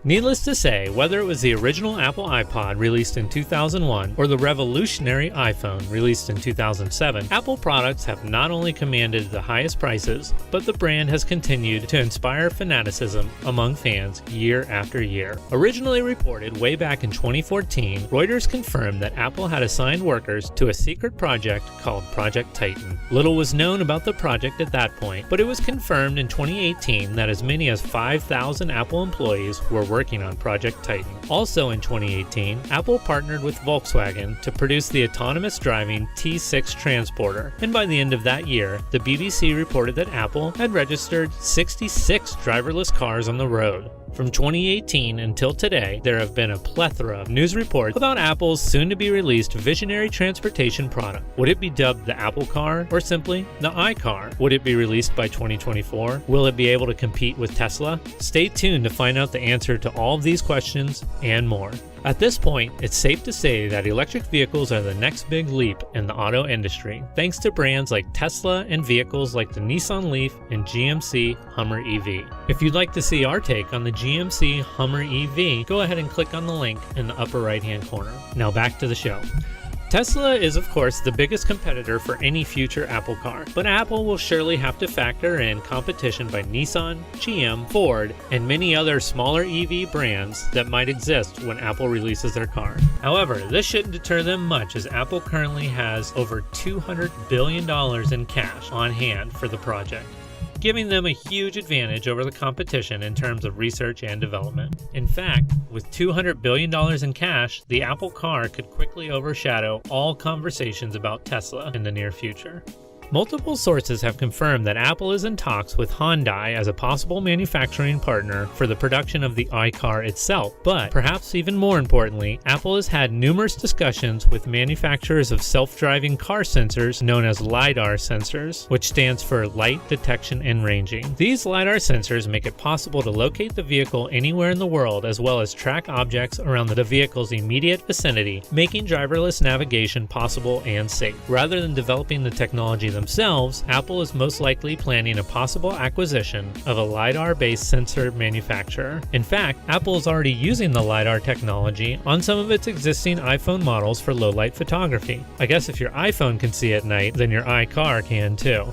Needless to say, whether it was the original Apple iPod released in 2001 or the revolutionary iPhone released in 2007, Apple products have not only commanded the highest prices, but the brand has continued to inspire fanaticism among fans year after year. Originally reported way back in 2014, Reuters confirmed that Apple had assigned workers to a secret project called Project Titan. Little was known about the project at that point, but it was confirmed in 2018 that as many as 5,000 Apple employees were working on Project Titan. Also in 2018, Apple partnered with Volkswagen to produce the autonomous driving T6 transporter, and by the end of that year, the BBC reported that Apple had registered 66 driverless cars on the road. From 2018 until today, there have been a plethora of news reports about Apple's soon-to-be-released visionary transportation product. Would it be dubbed the Apple Car or simply the iCar? Would it be released by 2024? Will it be able to compete with Tesla? Stay tuned to find out the answer to all of these questions and more. At this point, it's safe to say that electric vehicles are the next big leap in the auto industry, thanks to brands like Tesla and vehicles like the Nissan Leaf and GMC Hummer EV. If you'd like to see our take on the GMC Hummer EV, go ahead and click on the link in the upper right-hand corner. Now back to the show. Tesla is of course the biggest competitor for any future Apple car, but Apple will surely have to factor in competition by Nissan, GM, Ford, and many other smaller EV brands that might exist when Apple releases their car. However, this shouldn't deter them much, as Apple currently has over $200 billion in cash on hand for the project, giving them a huge advantage over the competition in terms of research and development. In fact, with $200 billion in cash, the Apple car could quickly overshadow all conversations about Tesla in the near future. Multiple sources have confirmed that Apple is in talks with Hyundai as a possible manufacturing partner for the production of the iCar itself, but perhaps even more importantly, Apple has had numerous discussions with manufacturers of self-driving car sensors known as LiDAR sensors, which stands for Light Detection and Ranging. These LiDAR sensors make it possible to locate the vehicle anywhere in the world, as well as track objects around the vehicle's immediate vicinity, making driverless navigation possible and safe. Rather than developing the technology themselves, Apple is most likely planning a possible acquisition of a LiDAR-based sensor manufacturer. In fact, Apple is already using the LiDAR technology on some of its existing iPhone models for low-light photography. I guess if your iPhone can see at night, then your iCar can too.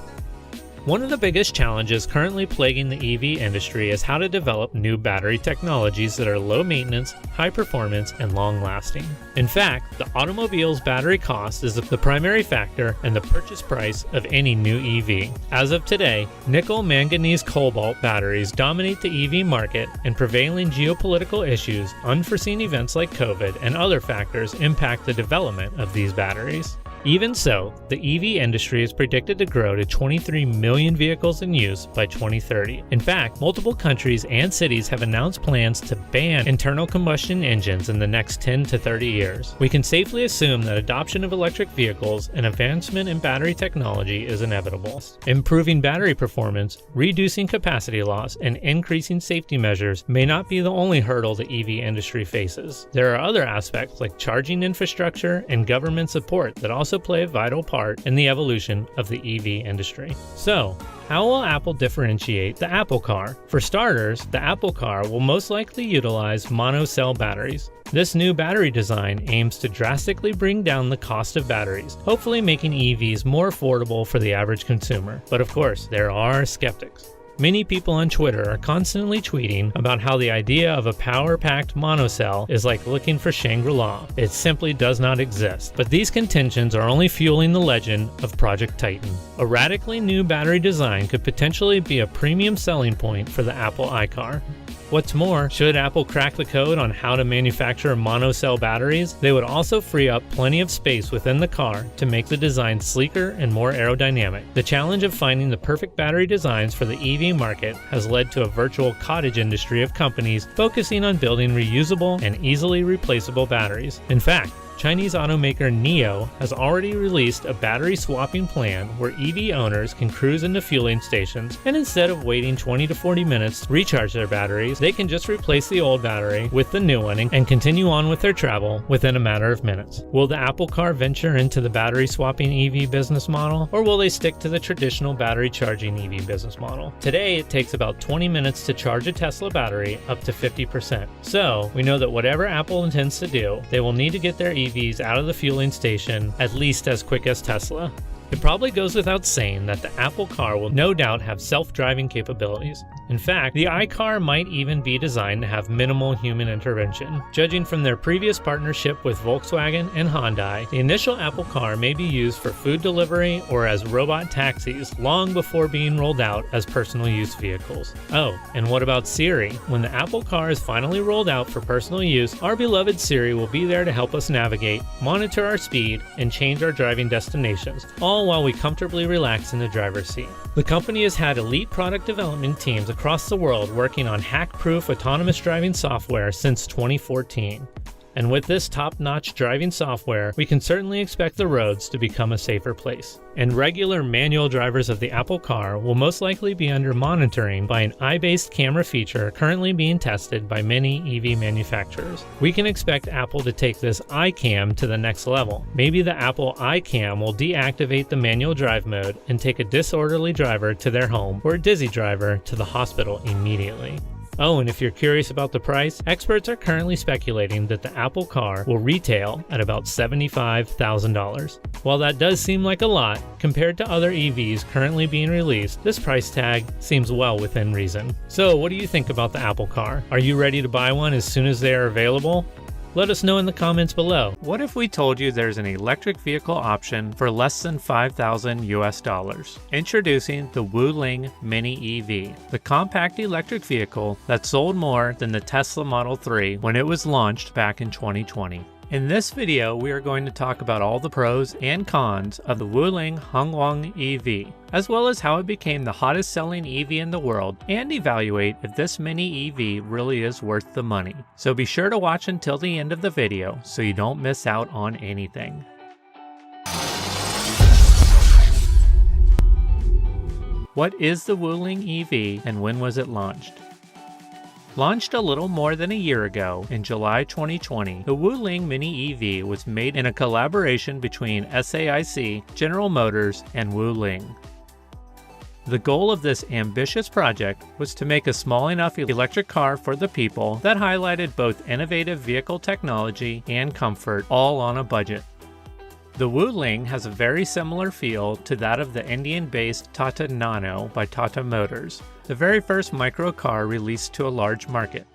One of the biggest challenges currently plaguing the EV industry is how to develop new battery technologies that are low maintenance, high performance, and long lasting. In fact, the automobile's battery cost is the primary factor in the purchase price of any new EV. As of today, nickel manganese cobalt batteries dominate the EV market, and prevailing geopolitical issues, unforeseen events like COVID, and other factors impact the development of these batteries. Even so, the EV industry is predicted to grow to 23 million vehicles in use by 2030. In fact, multiple countries and cities have announced plans to ban internal combustion engines in the next 10 to 30 years. We can safely assume that adoption of electric vehicles and advancement in battery technology is inevitable. Improving battery performance, reducing capacity loss, and increasing safety measures may not be the only hurdle the EV industry faces. There are other aspects like charging infrastructure and government support that also play a vital part in the evolution of the EV industry. So, how will Apple differentiate the Apple Car? For starters, the Apple Car will most likely utilize monocell batteries. This new battery design aims to drastically bring down the cost of batteries, hopefully making EVs more affordable for the average consumer. But of course, there are skeptics. Many people on Twitter are constantly tweeting about how the idea of a power-packed monocell is like looking for Shangri-La. It simply does not exist. But these contentions are only fueling the legend of Project Titan. A radically new battery design could potentially be a premium selling point for the Apple iCar. What's more, should Apple crack the code on how to manufacture monocell batteries, they would also free up plenty of space within the car to make the design sleeker and more aerodynamic. The challenge of finding the perfect battery designs for the EV market has led to a virtual cottage industry of companies focusing on building reusable and easily replaceable batteries. In fact, Chinese automaker NIO has already released a battery swapping plan where EV owners can cruise into fueling stations, and instead of waiting 20 to 40 minutes to recharge their batteries, they can just replace the old battery with the new one and continue on with their travel within a matter of minutes. Will the Apple Car venture into the battery swapping EV business model, or will they stick to the traditional battery charging EV business model? Today, it takes about 20 minutes to charge a Tesla battery up to 50%. So, we know that whatever Apple intends to do, they will need to get their EVs out of the fueling station at least as quick as Tesla. It probably goes without saying that the Apple Car will no doubt have self-driving capabilities. In fact, the iCAR might even be designed to have minimal human intervention. Judging from their previous partnership with Volkswagen and Hyundai, the initial Apple Car may be used for food delivery or as robot taxis long before being rolled out as personal use vehicles. Oh, and what about Siri? When the Apple Car is finally rolled out for personal use, our beloved Siri will be there to help us navigate, monitor our speed, and change our driving destinations, all while we comfortably relax in the driver's seat. The company has had elite product development teams across the world working on hack-proof autonomous driving software since 2014. And with this top-notch driving software, we can certainly expect the roads to become a safer place. And regular manual drivers of the Apple Car will most likely be under monitoring by an eye-based camera feature currently being tested by many EV manufacturers. We can expect Apple to take this iCam to the next level. Maybe the Apple iCam will deactivate the manual drive mode and take a disorderly driver to their home or a dizzy driver to the hospital immediately. Oh, and if you're curious about the price, experts are currently speculating that the Apple Car will retail at about $75,000. While that does seem like a lot, compared to other EVs currently being released, this price tag seems well within reason. So what do you think about the Apple Car? Are you ready to buy one as soon as they are available? Let us know in the comments below. What if we told you there's an electric vehicle option for less than $5,000 US? Introducing the WULING Mini EV, the compact electric vehicle that sold more than the Tesla Model 3 when it was launched back in 2020. In this video, we are going to talk about all the pros and cons of the WULING Hongguang EV, as well as how it became the hottest selling EV in the world, and evaluate if this mini EV really is worth the money. So be sure to watch until the end of the video so you don't miss out on anything. What is the WULING EV and when was it launched? Launched a little more than a year ago, in July 2020, the WULING Mini EV was made in a collaboration between SAIC, General Motors, and WULING. The goal of this ambitious project was to make a small enough electric car for the people that highlighted both innovative vehicle technology and comfort, all on a budget. The WULING has a very similar feel to that of the Indian-based Tata Nano by Tata Motors, the very first micro car released to a large market.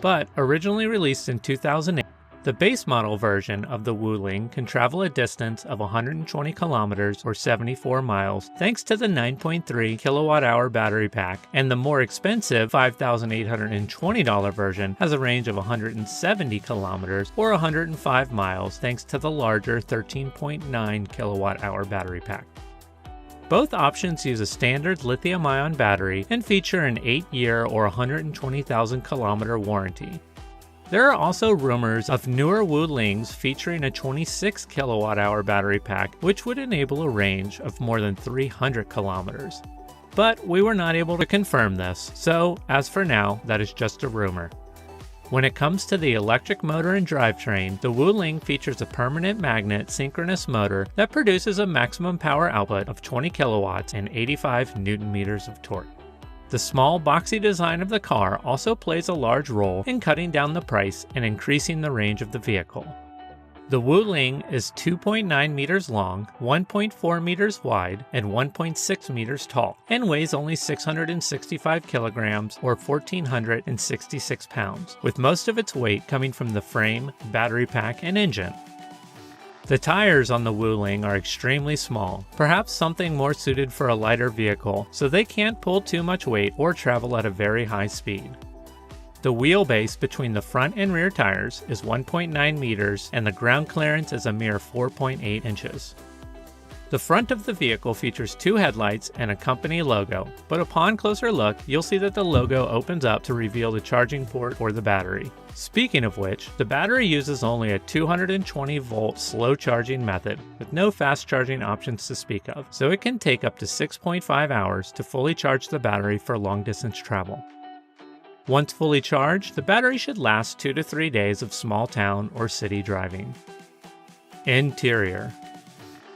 But originally released in 2008, the base model version of the WULING can travel a distance of 120 kilometers or 74 miles thanks to the 9.3 kilowatt-hour battery pack, and the more expensive $5,820 version has a range of 170 kilometers or 105 miles thanks to the larger 13.9 kilowatt-hour battery pack. Both options use a standard lithium-ion battery and feature an 8-year or 120,000 kilometer warranty. There are also rumors of newer WULINGs featuring a 26 kilowatt-hour battery pack, which would enable a range of more than 300 kilometers. But we were not able to confirm this, so as for now, that is just a rumor. When it comes to the electric motor and drivetrain, the WULING features a permanent magnet synchronous motor that produces a maximum power output of 20 kilowatts and 85 newton meters of torque. The small, boxy design of the car also plays a large role in cutting down the price and increasing the range of the vehicle. The WULING is 2.9 meters long, 1.4 meters wide, and 1.6 meters tall, and weighs only 665 kilograms or 1,466 pounds, with most of its weight coming from the frame, battery pack, and engine. The tires on the WULING are extremely small, perhaps something more suited for a lighter vehicle, so they can't pull too much weight or travel at a very high speed. The wheelbase between the front and rear tires is 1.9 meters and the ground clearance is a mere 4.8 inches. The front of the vehicle features 2 headlights and a company logo, but upon closer look, you'll see that the logo opens up to reveal the charging port for the battery. Speaking of which, the battery uses only a 220-volt slow charging method with no fast charging options to speak of, so it can take up to 6.5 hours to fully charge the battery for long distance travel. Once fully charged, the battery should last 2 to 3 days of small town or city driving. Interior.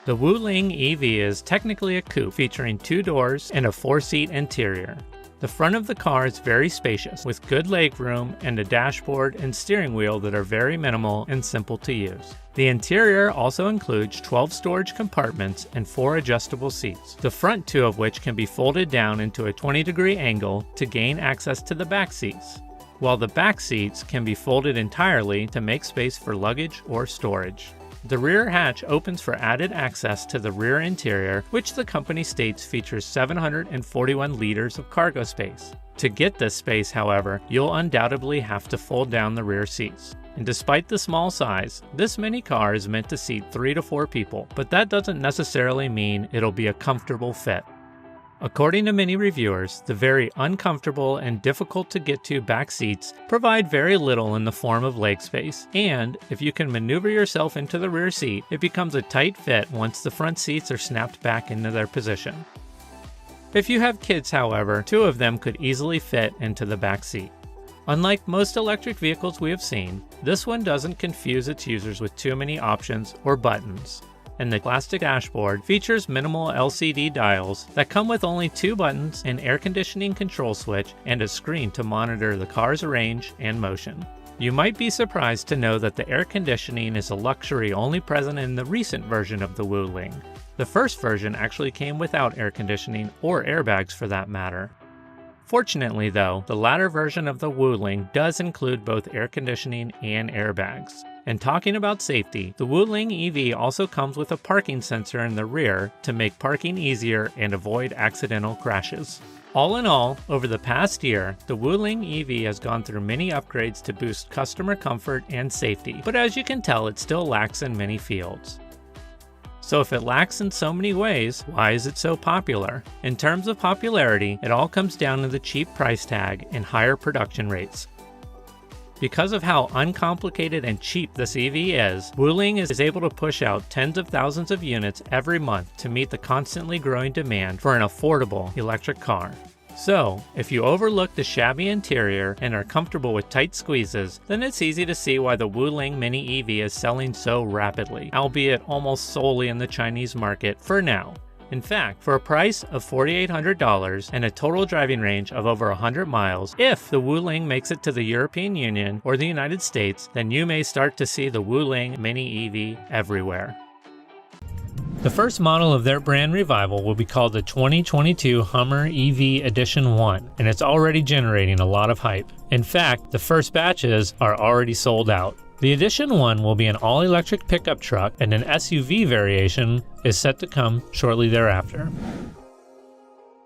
The WULING EV is technically a coupe featuring 2 doors and a 4-seat interior. The front of the car is very spacious, with good legroom and a dashboard and steering wheel that are very minimal and simple to use. The interior also includes 12 storage compartments and 4 adjustable seats, the front 2 of which can be folded down into a 20-degree angle to gain access to the back seats, while the back seats can be folded entirely to make space for luggage or storage. The rear hatch opens for added access to the rear interior, which the company states features 741 liters of cargo space. To get this space, however, you'll undoubtedly have to fold down the rear seats. And despite the small size, this mini car is meant to seat 3 to 4 people, but that doesn't necessarily mean it'll be a comfortable fit. According to many reviewers, the very uncomfortable and difficult to get to back seats provide very little in the form of leg space, and if you can maneuver yourself into the rear seat, it becomes a tight fit once the front seats are snapped back into their position. If you have kids, however, 2 of them could easily fit into the back seat. Unlike most electric vehicles we have seen, this one doesn't confuse its users with too many options or buttons, and the plastic dashboard features minimal LCD dials that come with only 2 buttons, an air conditioning control switch, and a screen to monitor the car's range and motion. You might be surprised to know that the air conditioning is a luxury only present in the recent version of the WULING. The first version actually came without air conditioning or airbags for that matter. Fortunately though, the latter version of the WULING does include both air conditioning and airbags. And talking about safety, the WULING EV also comes with a parking sensor in the rear to make parking easier and avoid accidental crashes. All in all, over the past year, the WULING EV has gone through many upgrades to boost customer comfort and safety, but as you can tell, it still lacks in many fields. So if it lacks in so many ways, why is it so popular? In terms of popularity, it all comes down to the cheap price tag and higher production rates. Because of how uncomplicated and cheap this EV is, WULING is able to push out tens of thousands of units every month to meet the constantly growing demand for an affordable electric car. So, if you overlook the shabby interior and are comfortable with tight squeezes, then it's easy to see why the WULING Mini EV is selling so rapidly, albeit almost solely in the Chinese market for now. In fact, for a price of $4,800 and a total driving range of over 100 miles, if the WULING makes it to the European Union or the United States, then you may start to see the WULING Mini EV everywhere. The first model of their brand revival will be called the 2022 Hummer EV Edition 1, and it's already generating a lot of hype. In fact, the first batches are already sold out. The Edition 1 will be an all-electric pickup truck, and an SUV variation is set to come shortly thereafter.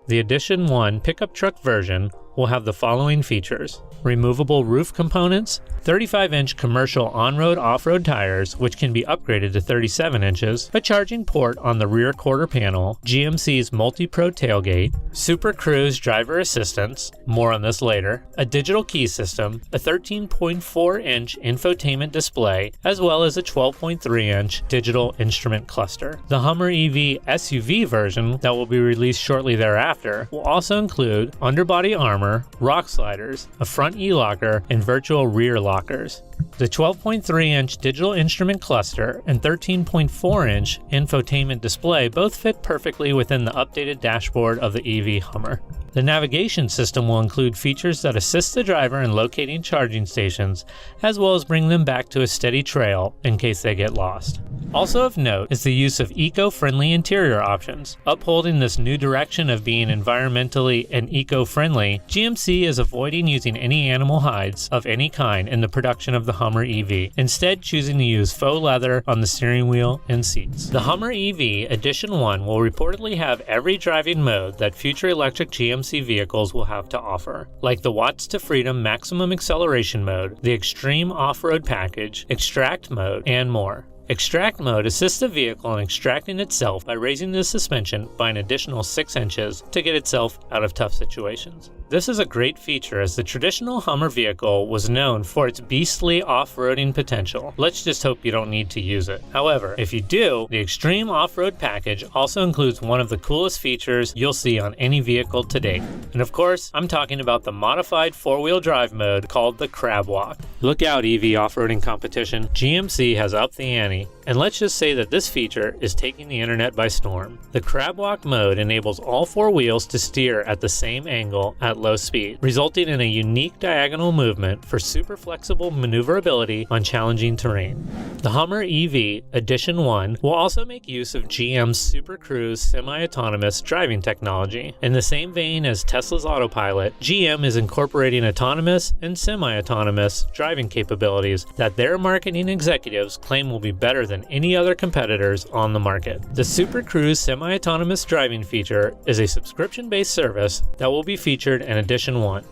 The Edition 1 pickup truck version will have the following features: removable roof components, 35-inch commercial on-road off-road tires, which can be upgraded to 37 inches, a charging port on the rear quarter panel, GMC's multi-pro tailgate, Super Cruise driver assistance, more on this later, a digital key system, a 13.4-inch infotainment display, as well as a 12.3-inch digital instrument cluster. The Hummer EV SUV version that will be released shortly thereafter will also include underbody armor, rock sliders, a front e-locker, and virtual rear lockers. The 12.3-inch digital instrument cluster and 13.4-inch infotainment display both fit perfectly within the updated dashboard of the EV Hummer. The navigation system will include features that assist the driver in locating charging stations, as well as bring them back to a steady trail in case they get lost. Also of note is the use of eco-friendly interior options. Upholding this new direction of being environmentally and eco-friendly, GMC is avoiding using any animal hides of any kind in the production of the Hummer EV, instead choosing to use faux leather on the steering wheel and seats. The Hummer EV Edition 1 will reportedly have every driving mode that future electric GMC vehicles will have to offer, like the Watts to Freedom Maximum Acceleration Mode, the Extreme Off-Road Package, Extract Mode, and more. Extract mode assists the vehicle in extracting itself by raising the suspension by an additional 6 inches to get itself out of tough situations. This is a great feature as the traditional Hummer vehicle was known for its beastly off-roading potential. Let's just hope you don't need to use it. However, if you do, the Extreme Off-Road package also includes one of the coolest features you'll see on any vehicle to date. And of course, I'm talking about the modified 4-wheel drive mode called the Crab Walk. Look out, EV off-roading competition. GMC has upped the ante, and let's just say that this feature is taking the internet by storm. The Crab Walk mode enables all 4 wheels to steer at the same angle at low speed, resulting in a unique diagonal movement for super flexible maneuverability on challenging terrain. The Hummer EV Edition 1 will also make use of GM's Super Cruise semi-autonomous driving technology. In the same vein as Tesla's autopilot, GM is incorporating autonomous and semi-autonomous driving capabilities that their marketing executives claim will be better than any other competitors on the market. The Super Cruise semi-autonomous driving feature is a subscription-based service that will be featured in Edition 1.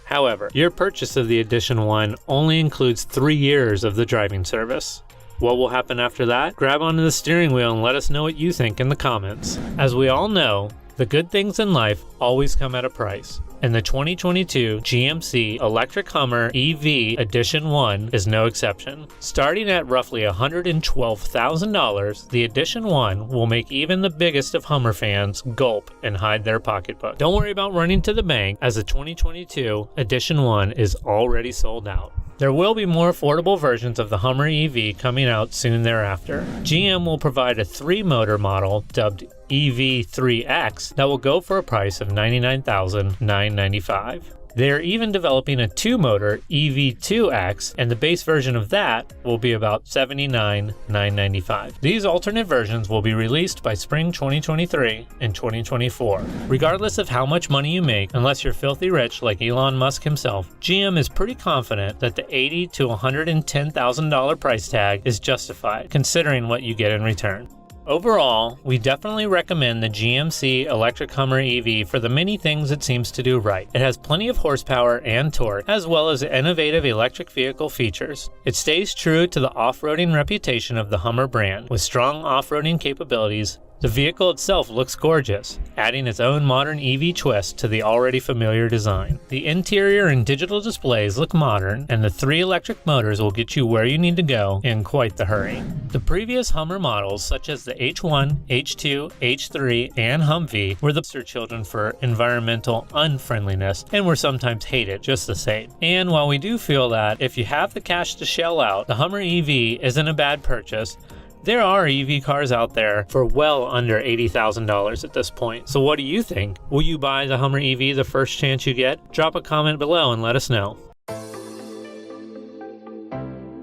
However, your purchase of the Edition 1 only includes 3 years of the driving service. What will happen after that? Grab onto the steering wheel and let us know what you think in the comments. As we all know, the good things in life always come at a price, and the 2022 GMC Electric Hummer EV Edition 1 is no exception. Starting at roughly $112,000, the Edition 1 will make even the biggest of Hummer fans gulp and hide their pocketbook. Don't worry about running to the bank, as the 2022 Edition 1 is already sold out. There will be more affordable versions of the Hummer EV coming out soon thereafter. GM will provide a 3-motor model dubbed EV3X that will go for a price of $99,995. They are even developing a 2-motor EV2X, and the base version of that will be about $79,995. These alternate versions will be released by spring 2023 and 2024. Regardless of how much money you make, unless you're filthy rich like Elon Musk himself, GM is pretty confident that the $80,000 to $110,000 price tag is justified, considering what you get in return. Overall, we definitely recommend the GMC Electric Hummer EV for the many things it seems to do right. It has plenty of horsepower and torque, as well as innovative electric vehicle features. It stays true to the off-roading reputation of the Hummer brand, with strong off-roading capabilities. The vehicle itself looks gorgeous, adding its own modern EV twist to the already familiar design. The interior and digital displays look modern, and the 3 electric motors will get you where you need to go in quite the hurry. The previous Hummer models, such as the H1, H2, H3, and Humvee, were the poster children for environmental unfriendliness and were sometimes hated just the same. And while we do feel that if you have the cash to shell out, the Hummer EV isn't a bad purchase, there are EV cars out there for well under $80,000 at this point. So what do you think? Will you buy the Hummer EV the first chance you get? Drop a comment below and let us know.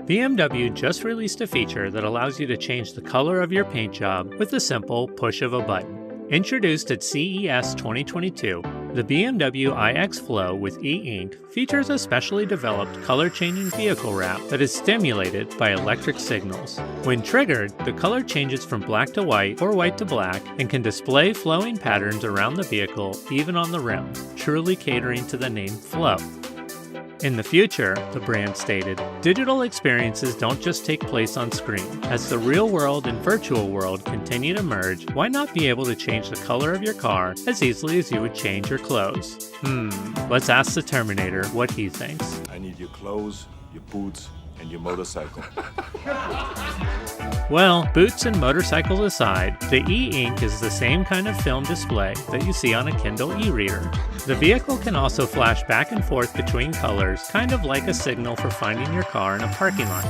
BMW just released a feature that allows you to change the color of your paint job with the simple push of a button. Introduced at CES 2022, the BMW iX Flow with e-ink features a specially developed color-changing vehicle wrap that is stimulated by electric signals. When triggered, the color changes from black to white or white to black and can display flowing patterns around the vehicle, even on the rim, truly catering to the name Flow. In the future, the brand stated, digital experiences don't just take place on screen. As the real world and virtual world continue to merge, why not be able to change the color of your car as easily as you would change your clothes? Let's ask the Terminator what he thinks. I need your clothes, your boots, and your motorcycle. Well, boots and motorcycles aside, the e-ink is the same kind of film display that you see on a Kindle e-reader. The vehicle can also flash back and forth between colors, kind of like a signal for finding your car in a parking lot.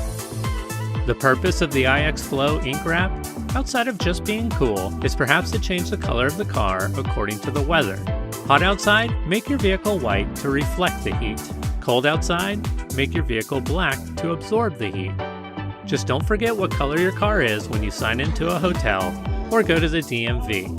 The purpose of the iX Flow ink wrap, outside of just being cool, is perhaps to change the color of the car according to the weather. Hot outside? Make your vehicle white to reflect the heat. Cold outside? Make your vehicle black to absorb the heat. Just don't forget what color your car is when you sign into a hotel or go to the DMV.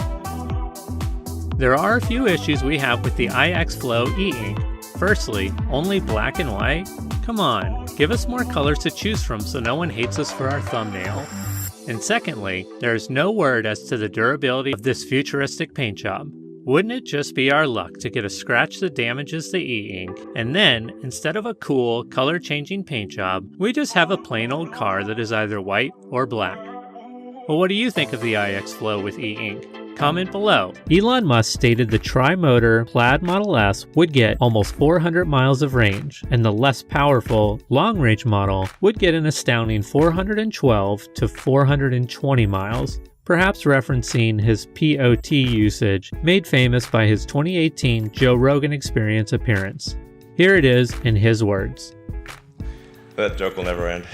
There are a few issues we have with the iX Flow e-ink. Firstly, only black and white? Come on, give us more colors to choose from so no one hates us for our thumbnail. And secondly, there is no word as to the durability of this futuristic paint job. Wouldn't it just be our luck to get a scratch that damages the e-ink, and then, instead of a cool, color-changing paint job, we just have a plain old car that is either white or black? Well, what do you think of the iX Flow with e-ink? Comment below. Elon Musk stated the tri-motor Plaid Model S would get almost 400 miles of range, and the less powerful, long-range model would get an astounding 412 to 420 miles, perhaps referencing his POT usage made famous by his 2018 Joe Rogan Experience appearance. Here it is in his words. That joke will never end.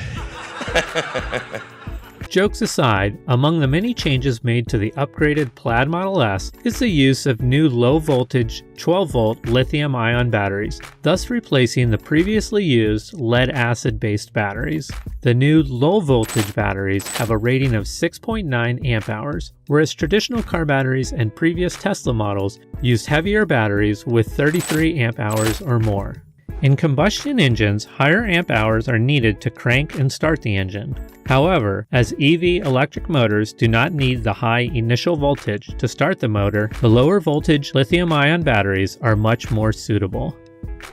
Jokes aside, among the many changes made to the upgraded Plaid Model S is the use of new low-voltage 12-volt lithium-ion batteries, thus replacing the previously used lead-acid-based batteries. The new low-voltage batteries have a rating of 6.9 amp-hours, whereas traditional car batteries and previous Tesla models used heavier batteries with 33 amp-hours or more. In combustion engines, higher amp hours are needed to crank and start the engine. However, as EV electric motors do not need the high initial voltage to start the motor, the lower voltage lithium-ion batteries are much more suitable.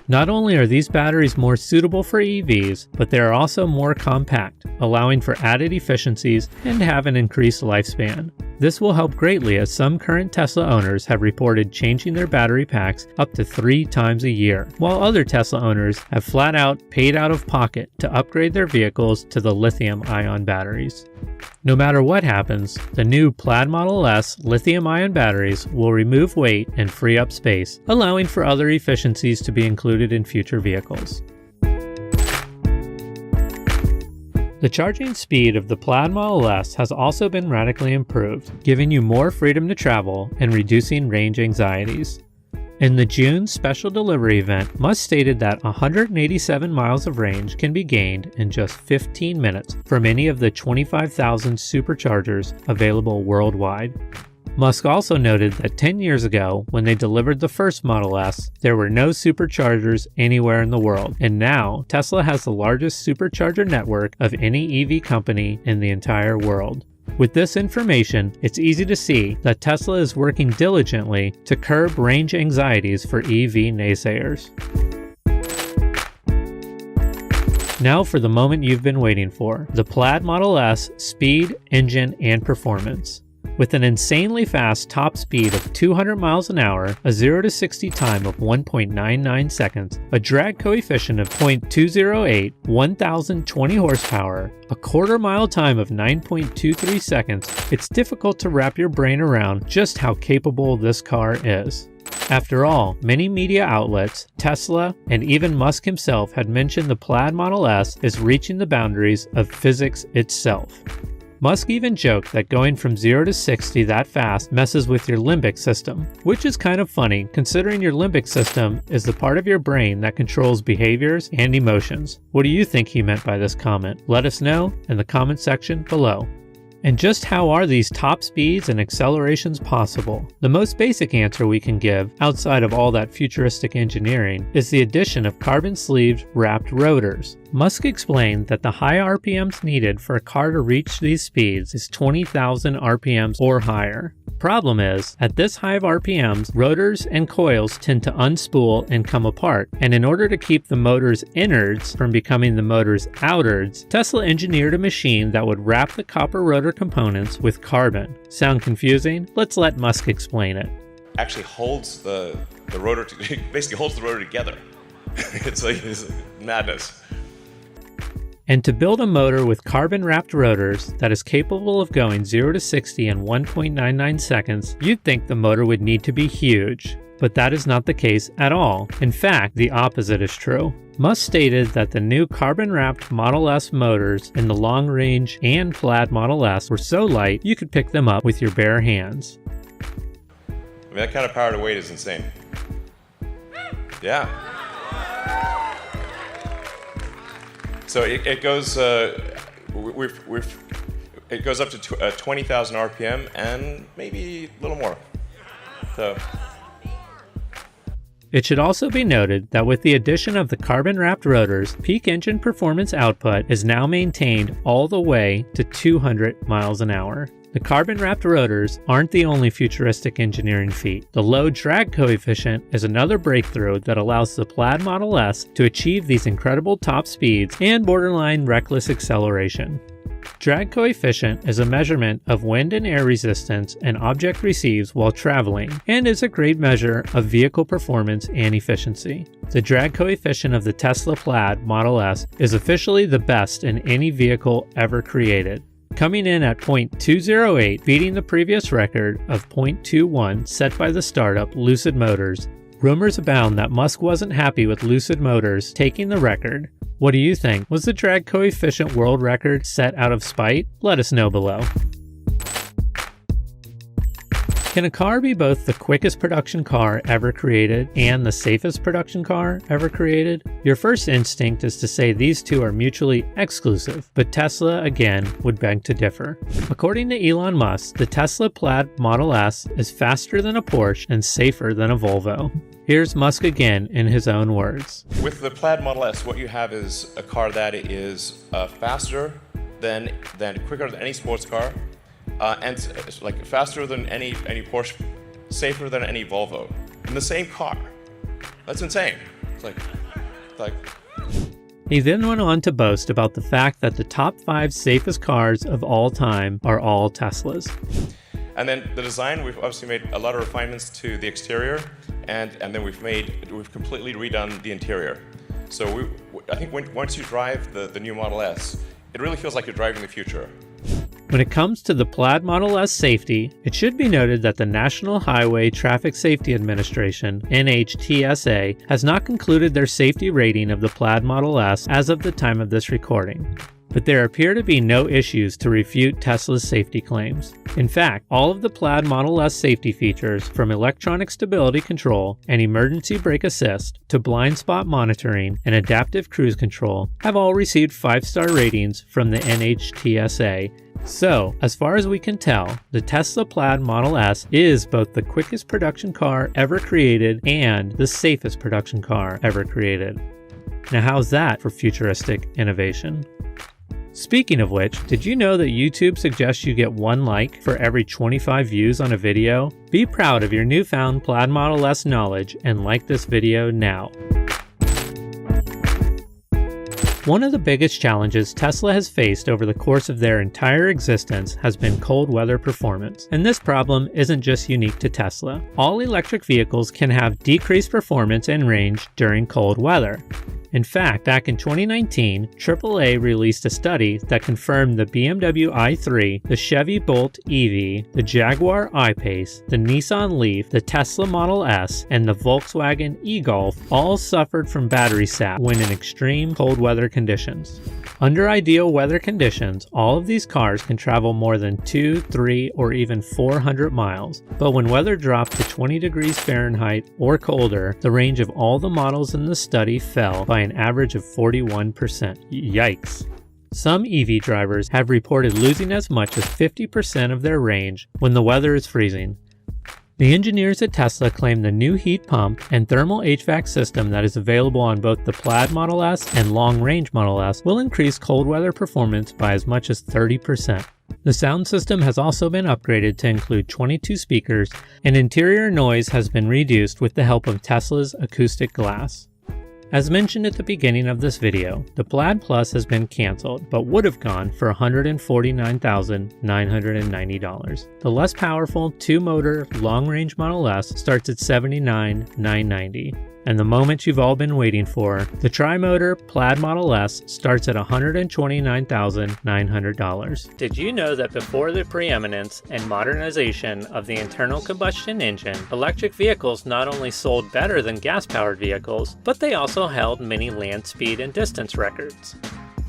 Not only are these batteries more suitable for EVs, but they are also more compact, allowing for added efficiencies and have an increased lifespan. This will help greatly as some current Tesla owners have reported changing their battery packs up to 3 times a year, while other Tesla owners have flat out paid out of pocket to upgrade their vehicles to the lithium-ion batteries. No matter what happens, the new Plaid Model S lithium-ion batteries will remove weight and free up space, allowing for other efficiencies to be included in future vehicles. The charging speed of the Plaid Model S has also been radically improved, giving you more freedom to travel and reducing range anxieties. In the June special delivery event, Musk stated that 187 miles of range can be gained in just 15 minutes from any of the 25,000 superchargers available worldwide. Musk also noted that 10 years ago, when they delivered the first Model S, there were no superchargers anywhere in the world, and now Tesla has the largest supercharger network of any EV company in the entire world. With this information, it's easy to see that Tesla is working diligently to curb range anxieties for EV naysayers. Now for the moment you've been waiting for, the Plaid Model S speed, engine, and performance. With an insanely fast top speed of 200 miles an hour, a 0 to 60 time of 1.99 seconds, a drag coefficient of 0.208, 1020 horsepower, a quarter-mile time of 9.23 seconds, it's difficult to wrap your brain around just how capable this car is. After all, many media outlets, Tesla, and even Musk himself had mentioned the Plaid Model S is reaching the boundaries of physics itself. Musk even joked that going from 0 to 60 that fast messes with your limbic system, which is kind of funny considering your limbic system is the part of your brain that controls behaviors and emotions. What do you think he meant by this comment? Let us know in the comment section below. And just how are these top speeds and accelerations possible? The most basic answer we can give, outside of all that futuristic engineering, is the addition of carbon-sleeved wrapped rotors. Musk explained that the high RPMs needed for a car to reach these speeds is 20,000 RPMs or higher. Problem is, at this high of RPMs, rotors and coils tend to unspool and come apart, and in order to keep the motor's innards from becoming the motor's outards, Tesla engineered a machine that would wrap the copper rotor components with carbon. Sound confusing? Let's let Musk explain it. Actually holds the rotor, basically holds the rotor together. It's madness. And to build a motor with carbon-wrapped rotors that is capable of going 0 to 60 in 1.99 seconds, you'd think the motor would need to be huge. But that is not the case at all. In fact, the opposite is true. Musk stated that the new carbon-wrapped Model S motors in the long range and Plaid Model S were so light you could pick them up with your bare hands. I mean, that kind of power to weight is insane. Yeah. So it goes, it goes up to 20,000 RPM and maybe a little more. So. It should also be noted that with the addition of the carbon-wrapped rotors, peak engine performance output is now maintained all the way to 200 miles an hour. The carbon-wrapped rotors aren't the only futuristic engineering feat. The low drag coefficient is another breakthrough that allows the Plaid Model S to achieve these incredible top speeds and borderline reckless acceleration. Drag coefficient is a measurement of wind and air resistance an object receives while traveling and is a great measure of vehicle performance and efficiency. The drag coefficient of the Tesla Plaid Model S is officially the best in any vehicle ever created, coming in at 0.208, beating the previous record of 0.21 set by the startup Lucid Motors. Rumors abound that Musk wasn't happy with Lucid Motors taking the record. What do you think? Was the drag coefficient world record set out of spite? Let us know below. Can a car be both the quickest production car ever created and the safest production car ever created? Your first instinct is to say these two are mutually exclusive, but Tesla, again, would beg to differ. According to Elon Musk, the Tesla Plaid Model S is faster than a Porsche and safer than a Volvo. Here's Musk again in his own words. With the Plaid Model S, what you have is a car that is faster than quicker than any sports car, and like faster than any Porsche, safer than any Volvo in the same car. That's insane. It's like. He then went on to boast about the fact that the top 5 safest cars of all time are all Teslas. And then the design, we've obviously made a lot of refinements to the exterior, and then we've completely redone the interior. So I think once you drive the new Model S, it really feels like you're driving the future. When it comes to the Plaid Model S safety, it should be noted that the National Highway Traffic Safety Administration, NHTSA, has not concluded their safety rating of the Plaid Model S as of the time of this recording. But there appear to be no issues to refute Tesla's safety claims. In fact, all of the Plaid Model S safety features, from electronic stability control and emergency brake assist to blind spot monitoring and adaptive cruise control, have all received 5-star ratings from the NHTSA. So, as far as we can tell, the Tesla Plaid Model S is both the quickest production car ever created and the safest production car ever created. Now how's that for futuristic innovation? Speaking of which, did you know that YouTube suggests you get 1 like for every 25 views on a video? Be proud of your newfound Plaid Model S knowledge and like this video now. One of the biggest challenges Tesla has faced over the course of their entire existence has been cold weather performance. And this problem isn't just unique to Tesla. All electric vehicles can have decreased performance and range during cold weather. In fact, back in 2019, AAA released a study that confirmed the BMW i3, the Chevy Bolt EV, the Jaguar I-Pace, the Nissan Leaf, the Tesla Model S, and the Volkswagen e-Golf all suffered from battery sap when in extreme cold weather conditions. Under ideal weather conditions, all of these cars can travel more than 2, 3, or even 400 miles. But when weather dropped to 20 degrees Fahrenheit or colder, the range of all the models in the study fell by an average of 41%. Yikes. Some EV drivers have reported losing as much as 50% of their range when the weather is freezing. The engineers at Tesla claim the new heat pump and thermal HVAC system that is available on both the Plaid Model S and Long Range Model S will increase cold weather performance by as much as 30%. The sound system has also been upgraded to include 22 speakers, and interior noise has been reduced with the help of Tesla's acoustic glass. As mentioned at the beginning of this video, the Plaid Plus has been canceled, but would have gone for $149,990. The less powerful 2-motor long-range Model S starts at $79,990. And the moment you've all been waiting for, the tri-motor Plaid Model S starts at $129,900. Did you know that before the preeminence and modernization of the internal combustion engine, electric vehicles not only sold better than gas-powered vehicles, but they also held many land speed and distance records?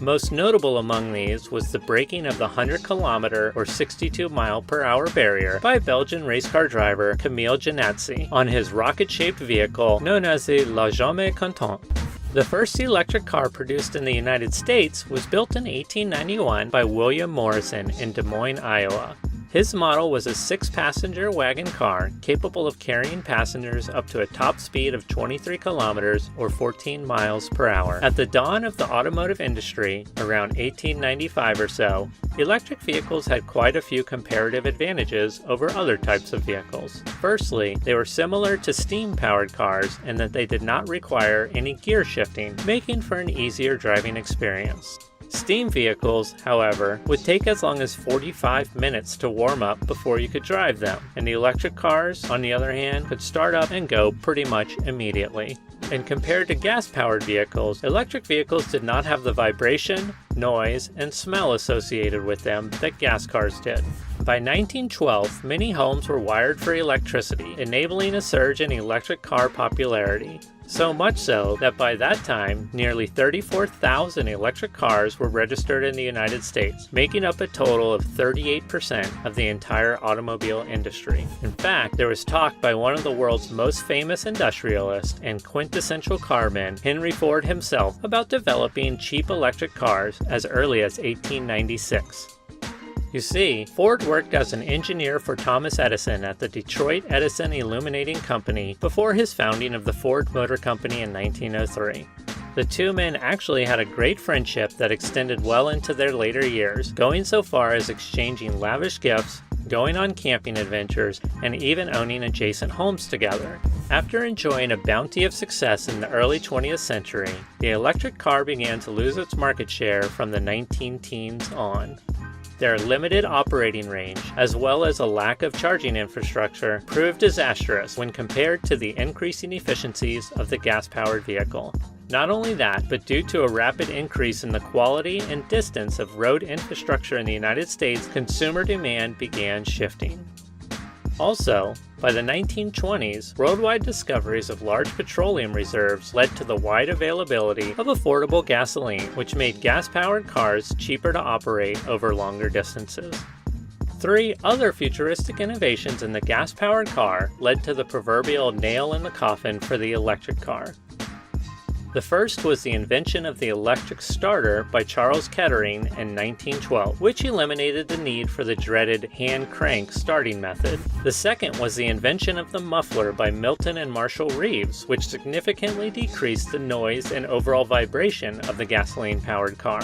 Most notable among these was the breaking of the 100-kilometer or 62-mile-per-hour barrier by Belgian race car driver Camille Janatzi on his rocket-shaped vehicle known as the La Jamais Contente. The first electric car produced in the United States was built in 1891 by William Morrison in Des Moines, Iowa. His model was a 6-passenger wagon car capable of carrying passengers up to a top speed of 23 kilometers or 14 miles per hour. At the dawn of the automotive industry, around 1895 or so, electric vehicles had quite a few comparative advantages over other types of vehicles. Firstly, they were similar to steam-powered cars in that they did not require any gear shifting, making for an easier driving experience. Steam vehicles, however, would take as long as 45 minutes to warm up before you could drive them, and the electric cars, on the other hand, could start up and go pretty much immediately. And compared to gas-powered vehicles, electric vehicles did not have the vibration, noise, and smell associated with them that gas cars did. By 1912, many homes were wired for electricity, enabling a surge in electric car popularity. So much so that by that time, nearly 34,000 electric cars were registered in the United States, making up a total of 38% of the entire automobile industry. In fact, there was talk by one of the world's most famous industrialists and quintessential carman, Henry Ford himself, about developing cheap electric cars as early as 1896. You see, Ford worked as an engineer for Thomas Edison at the Detroit Edison Illuminating Company before his founding of the Ford Motor Company in 1903. The two men actually had a great friendship that extended well into their later years, going so far as exchanging lavish gifts, going on camping adventures, and even owning adjacent homes together. After enjoying a bounty of success in the early 20th century, the electric car began to lose its market share from the 19-teens on. Their limited operating range, as well as a lack of charging infrastructure, proved disastrous when compared to the increasing efficiencies of the gas-powered vehicle. Not only that, but due to a rapid increase in the quality and distance of road infrastructure in the United States, consumer demand began shifting. Also, by the 1920s, worldwide discoveries of large petroleum reserves led to the wide availability of affordable gasoline, which made gas-powered cars cheaper to operate over longer distances. 3 other futuristic innovations in the gas-powered car led to the proverbial nail in the coffin for the electric car. The first was the invention of the electric starter by Charles Kettering in 1912, which eliminated the need for the dreaded hand crank starting method. The second was the invention of the muffler by Milton and Marshall Reeves, which significantly decreased the noise and overall vibration of the gasoline-powered car.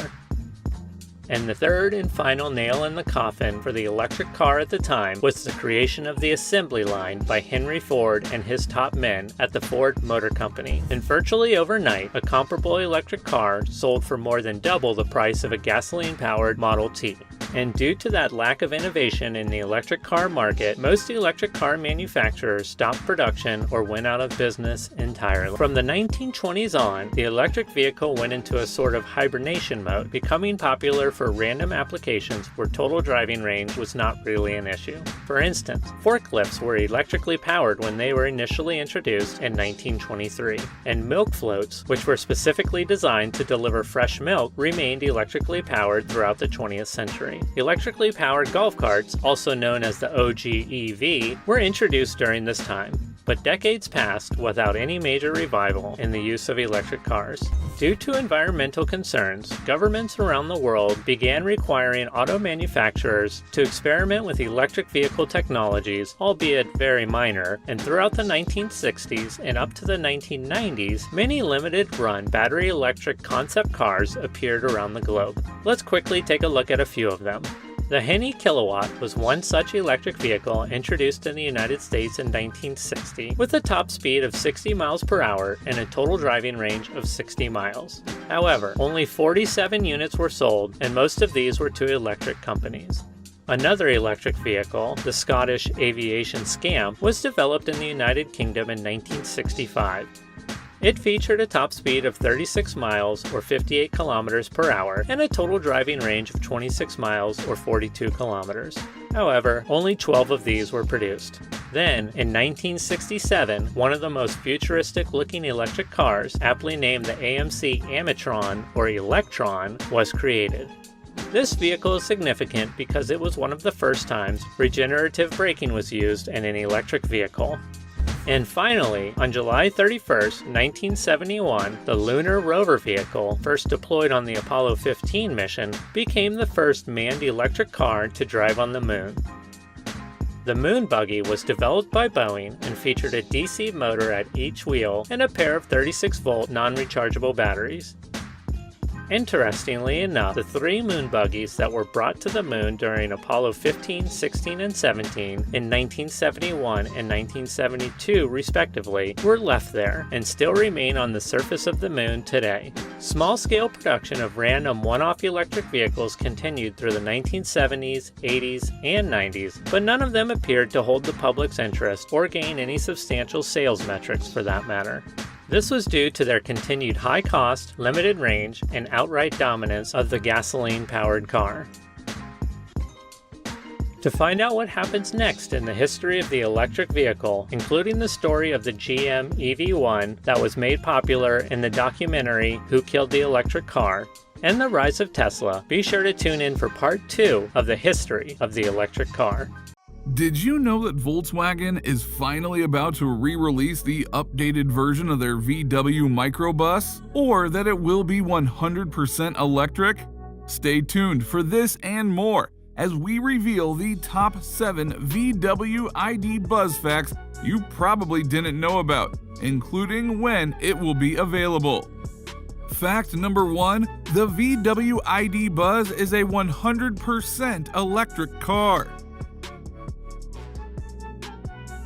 And the third and final nail in the coffin for the electric car at the time was the creation of the assembly line by Henry Ford and his top men at the Ford Motor Company. And virtually overnight, a comparable electric car sold for more than double the price of a gasoline-powered Model T. And due to that lack of innovation in the electric car market, most electric car manufacturers stopped production or went out of business entirely. From the 1920s on, the electric vehicle went into a sort of hibernation mode, becoming popular for random applications where total driving range was not really an issue. For instance, forklifts were electrically powered when they were initially introduced in 1923, and milk floats, which were specifically designed to deliver fresh milk, remained electrically powered throughout the 20th century. Electrically powered golf carts, also known as the OG EV, were introduced during this time. But decades passed without any major revival in the use of electric cars. Due to environmental concerns, governments around the world began requiring auto manufacturers to experiment with electric vehicle technologies, albeit very minor, and throughout the 1960s and up to the 1990s, many limited-run battery electric concept cars appeared around the globe. Let's quickly take a look at a few of them. The Henny Kilowatt was one such electric vehicle introduced in the United States in 1960 with a top speed of 60 miles per hour and a total driving range of 60 miles. However, only 47 units were sold, and most of these were to electric companies. Another electric vehicle, the Scottish Aviation Scam, was developed in the United Kingdom in 1965. It featured a top speed of 36 miles or 58 kilometers per hour and a total driving range of 26 miles or 42 kilometers. However, only 12 of these were produced. Then, in 1967, one of the most futuristic-looking electric cars, aptly named the AMC Amatron or Electron, was created. This vehicle is significant because it was one of the first times regenerative braking was used in an electric vehicle. And finally, on July 31st, 1971, the Lunar Rover vehicle, first deployed on the Apollo 15 mission, became the first manned electric car to drive on the moon. The Moon Buggy was developed by Boeing and featured a DC motor at each wheel and a pair of 36-volt non-rechargeable batteries. Interestingly enough, the 3 moon buggies that were brought to the moon during Apollo 15, 16, and 17 in 1971 and 1972 respectively were left there and still remain on the surface of the moon today. Small-scale production of random one-off electric vehicles continued through the 1970s, 80s, and 90s, but none of them appeared to hold the public's interest or gain any substantial sales metrics for that matter. This was due to their continued high cost, limited range, and outright dominance of the gasoline-powered car. To find out what happens next in the history of the electric vehicle, including the story of the GM EV1 that was made popular in the documentary Who Killed the Electric Car, and the rise of Tesla, be sure to tune in for part 2 of the history of the electric car. Did you know that Volkswagen is finally about to re-release the updated version of their VW microbus? Or that it will be 100% electric? Stay tuned for this and more as we reveal the top 7 VW ID.BUZZ facts you probably didn't know about, including when it will be available. Fact number 1, the VW ID.BUZZ is a 100% electric car.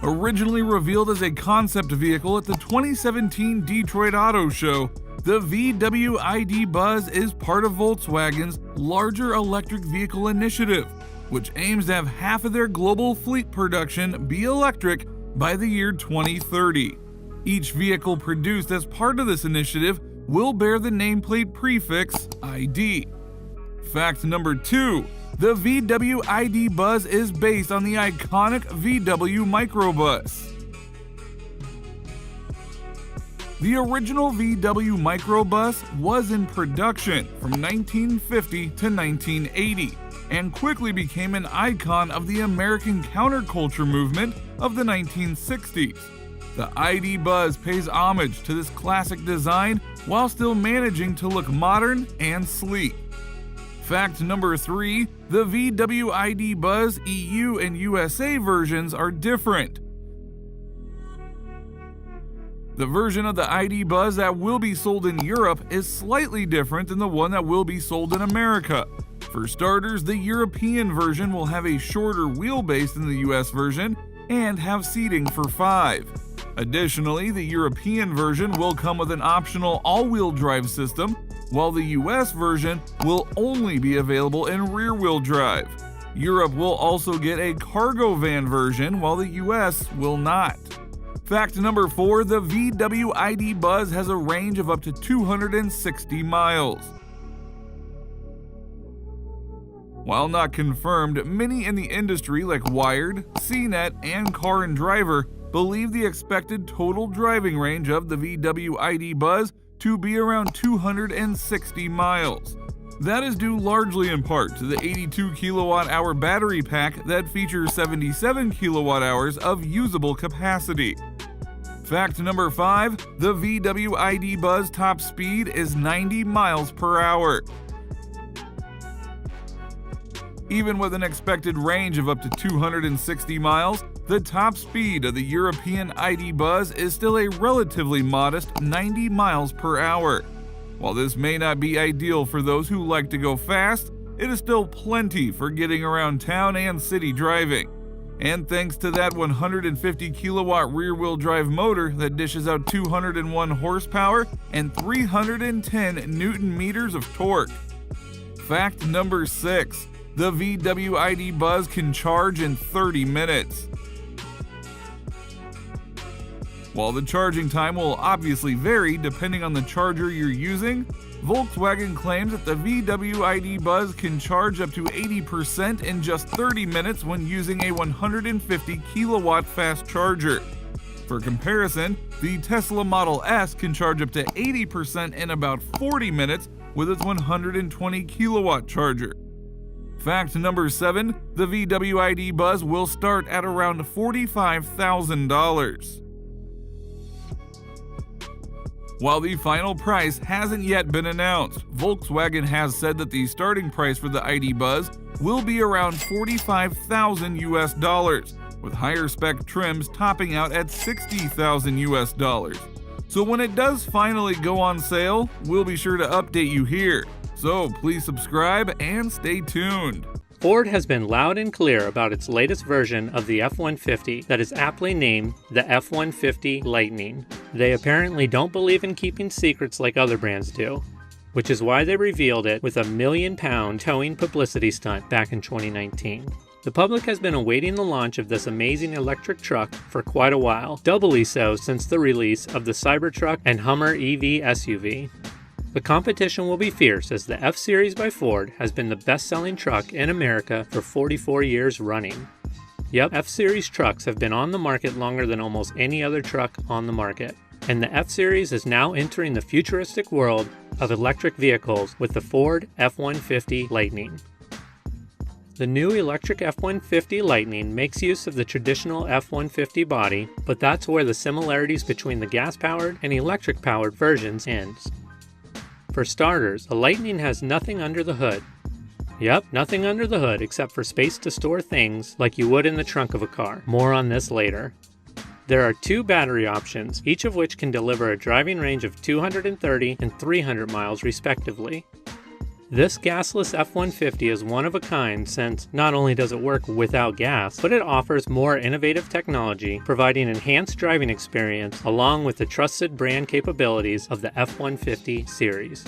Originally revealed as a concept vehicle at the 2017 Detroit Auto Show, the VW ID.BUZZ is part of Volkswagen's larger electric vehicle initiative, which aims to have half of their global fleet production be electric by the year 2030. Each vehicle produced as part of this initiative will bear the nameplate prefix ID. Fact number 2. The VW ID.BUZZ is based on the iconic VW microbus. The original VW microbus was in production from 1950 to 1980 and quickly became an icon of the American counterculture movement of the 1960s. The ID.BUZZ pays homage to this classic design while still managing to look modern and sleek. Fact number 3, the VW ID.BUZZ EU and USA versions are different. The version of the ID.BUZZ that will be sold in Europe is slightly different than the one that will be sold in America. For starters, the European version will have a shorter wheelbase than the US version and have seating for 5. Additionally, the European version will come with an optional all-wheel drive system, while the US version will only be available in rear-wheel drive. Europe will also get a cargo van version, while the US will not. Fact number 4, the VW ID.BUZZ has a range of up to 260 miles. While not confirmed, many in the industry like Wired, CNET, and Car and Driver believe the expected total driving range of the VW ID.BUZZ to be around 260 miles. That is due largely in part to the 82 kilowatt-hour battery pack that features 77 kilowatt-hours of usable capacity. Fact number 5, the VW ID.BUZZ top speed is 90 miles per hour. Even with an expected range of up to 260 miles, the top speed of the European ID.BUZZ is still a relatively modest 90 miles per hour. While this may not be ideal for those who like to go fast, it is still plenty for getting around town and city driving. And thanks to that 150 kilowatt rear-wheel drive motor that dishes out 201 horsepower and 310 newton meters of torque. Fact number 6. The VW ID.BUZZ can charge in 30 minutes. While the charging time will obviously vary depending on the charger you're using, Volkswagen claims that the VW ID.BUZZ can charge up to 80% in just 30 minutes when using a 150 kilowatt fast charger. For comparison, the Tesla Model S can charge up to 80% in about 40 minutes with its 120 kilowatt charger. Fact number 7, the VW ID.BUZZ will start at around $45,000. While the final price hasn't yet been announced, Volkswagen has said that the starting price for the ID.BUZZ will be around $45,000 US, with higher spec trims topping out at $60,000 US. So when it does finally go on sale, we'll be sure to update you here. So please subscribe and stay tuned. Ford has been loud and clear about its latest version of the F-150 that is aptly named the F-150 Lightning. They apparently don't believe in keeping secrets like other brands do, which is why they revealed it with a $1 million towing publicity stunt back in 2019. The public has been awaiting the launch of this amazing electric truck for quite a while, doubly so since the release of the Cybertruck and Hummer EV SUV. The competition will be fierce as the F-Series by Ford has been the best-selling truck in America for 44 years running. Yep, F-Series trucks have been on the market longer than almost any other truck on the market. And the F-Series is now entering the futuristic world of electric vehicles with the Ford F-150 Lightning. The new electric F-150 Lightning makes use of the traditional F-150 body, but that's where the similarities between the gas-powered and electric-powered versions ends. For starters, a Lightning has nothing under the hood. Yep, nothing under the hood except for space to store things like you would in the trunk of a car. More on this later. There are two battery options, each of which can deliver a driving range of 230 and 300 miles respectively. This gasless F-150 is one of a kind since not only does it work without gas, but it offers more innovative technology, providing enhanced driving experience along with the trusted brand capabilities of the F-150 series.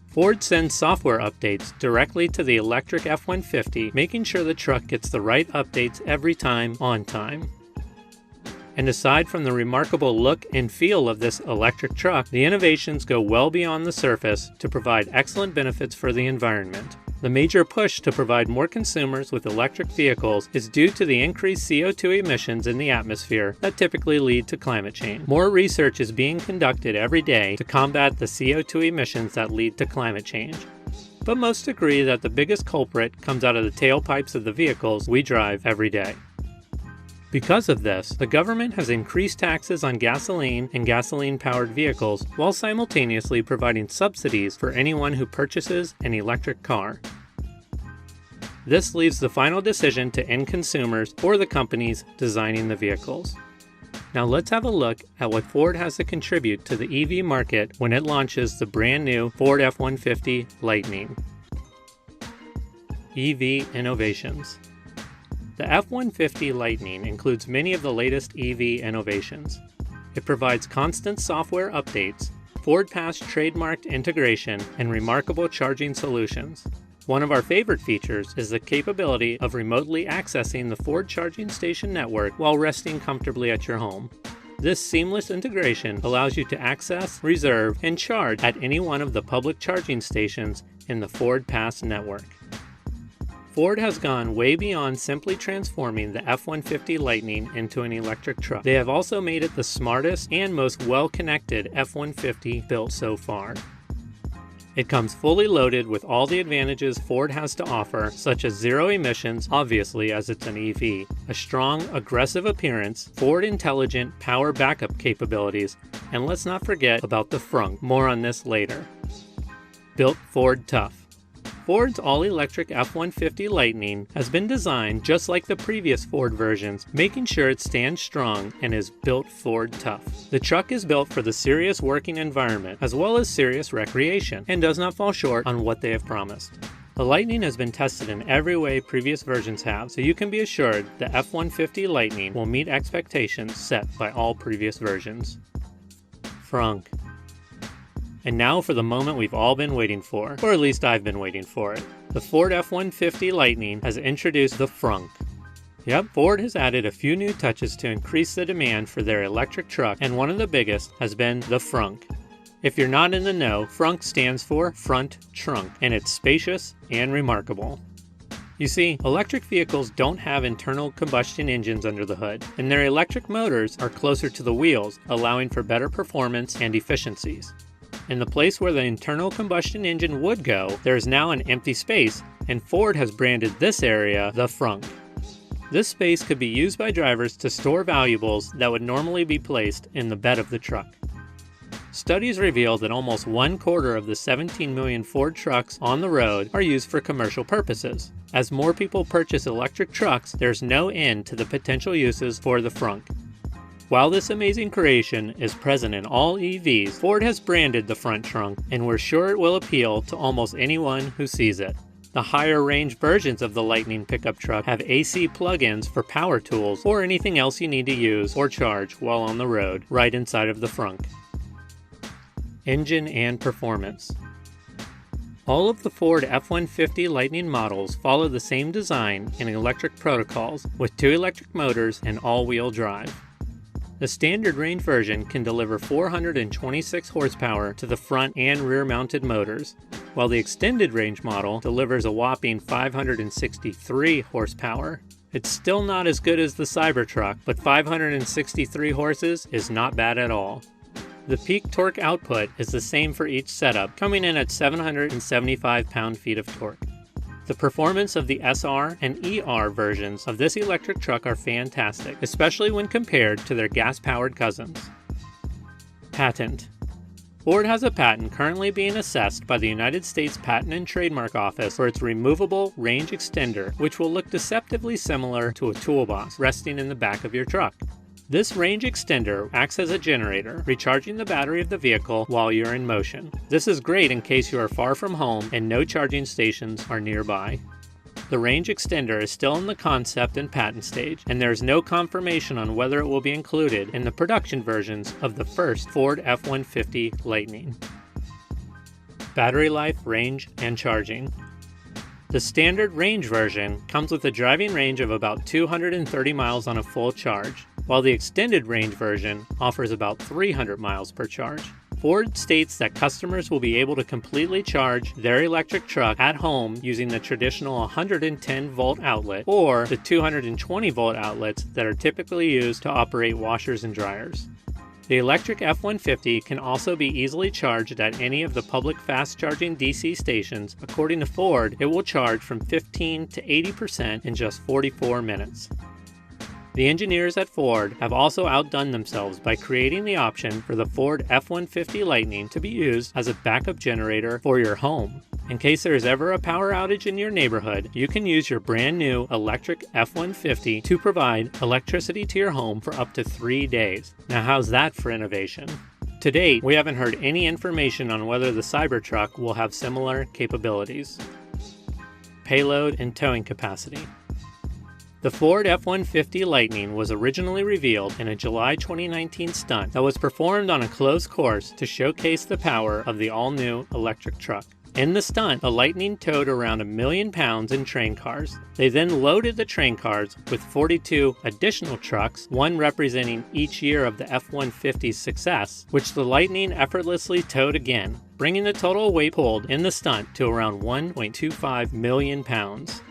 Ford sends software updates directly to the electric F-150, making sure the truck gets the right updates every time on time. And aside from the remarkable look and feel of this electric truck, the innovations go well beyond the surface to provide excellent benefits for the environment. The major push to provide more consumers with electric vehicles is due to the increased CO2 emissions in the atmosphere that typically lead to climate change. More research is being conducted every day to combat the CO2 emissions that lead to climate change. But most agree that the biggest culprit comes out of the tailpipes of the vehicles we drive every day. Because of this, the government has increased taxes on gasoline and gasoline-powered vehicles while simultaneously providing subsidies for anyone who purchases an electric car. This leaves the final decision to end consumers or the companies designing the vehicles. Now let's have a look at what Ford has to contribute to the EV market when it launches the brand new Ford F-150 Lightning. EV innovations. The F-150 Lightning includes many of the latest EV innovations. It provides constant software updates, FordPass trademarked integration, and remarkable charging solutions. One of our favorite features is the capability of remotely accessing the Ford charging station network while resting comfortably at your home. This seamless integration allows you to access, reserve, and charge at any one of the public charging stations in the FordPass network. Ford has gone way beyond simply transforming the F-150 Lightning into an electric truck. They have also made it the smartest and most well-connected F-150 built so far. It comes fully loaded with all the advantages Ford has to offer, such as zero emissions, obviously as it's an EV, a strong, aggressive appearance, Ford Intelligent power backup capabilities, and let's not forget about the frunk. More on this later. Built Ford Tough. Ford's all-electric F-150 Lightning has been designed just like the previous Ford versions, making sure it stands strong and is built Ford tough. The truck is built for the serious working environment as well as serious recreation and does not fall short on what they have promised. The Lightning has been tested in every way previous versions have, so you can be assured the F-150 Lightning will meet expectations set by all previous versions. Frunk. And now for the moment we've all been waiting for, or at least I've been waiting for it. The Ford F-150 Lightning has introduced the frunk. Yep, Ford has added a few new touches to increase the demand for their electric truck, and one of the biggest has been the frunk. If you're not in the know, frunk stands for front trunk, and it's spacious and remarkable. You see, electric vehicles don't have internal combustion engines under the hood, and their electric motors are closer to the wheels, allowing for better performance and efficiencies. In the place where the internal combustion engine would go, there is now an empty space, and Ford has branded this area the frunk. This space could be used by drivers to store valuables that would normally be placed in the bed of the truck. Studies reveal that almost 1/4 of the 17 million Ford trucks on the road are used for commercial purposes. As more people purchase electric trucks, there's no end to the potential uses for the frunk. While this amazing creation is present in all EVs, Ford has branded the front trunk, and we're sure it will appeal to almost anyone who sees it. The higher range versions of the Lightning pickup truck have AC plug-ins for power tools or anything else you need to use or charge while on the road, right inside of the frunk. Engine and performance. All of the Ford F-150 Lightning models follow the same design and electric protocols, with 2 electric motors and all-wheel drive. The standard range version can deliver 426 horsepower to the front and rear-mounted motors, while the extended range model delivers a whopping 563 horsepower. It's still not as good as the Cybertruck, but 563 horses is not bad at all. The peak torque output is the same for each setup, coming in at 775 pound-feet of torque. The performance of the SR and ER versions of this electric truck are fantastic, especially when compared to their gas-powered cousins. Patent. Ford has a patent currently being assessed by the United States Patent and Trademark Office for its removable range extender, which will look deceptively similar to a toolbox resting in the back of your truck. This range extender acts as a generator, recharging the battery of the vehicle while you're in motion. This is great in case you are far from home and no charging stations are nearby. The range extender is still in the concept and patent stage, and there is no confirmation on whether it will be included in the production versions of the first Ford F-150 Lightning. Battery life, range, and charging. The standard range version comes with a driving range of about 230 miles on a full charge, while the extended range version offers about 300 miles per charge. Ford states that customers will be able to completely charge their electric truck at home using the traditional 110-volt outlet or the 220-volt outlets that are typically used to operate washers and dryers. The electric F-150 can also be easily charged at any of the public fast-charging DC stations. According to Ford, it will charge from 15 to 80% in just 44 minutes. The engineers at Ford have also outdone themselves by creating the option for the Ford F-150 Lightning to be used as a backup generator for your home. In case there is ever a power outage in your neighborhood, you can use your brand new electric F-150 to provide electricity to your home for up to 3 days. Now how's that for innovation? To date, we haven't heard any information on whether the Cybertruck will have similar capabilities. Payload and towing capacity. The Ford F-150 Lightning was originally revealed in a July 2019 stunt that was performed on a closed course to showcase the power of the all-new electric truck. In the stunt, the Lightning towed around 1 million pounds in train cars. They then loaded the train cars with 42 additional trucks, one representing each year of the F-150's success, which the Lightning effortlessly towed again, bringing the total weight pulled in the stunt to around 1.25 million pounds.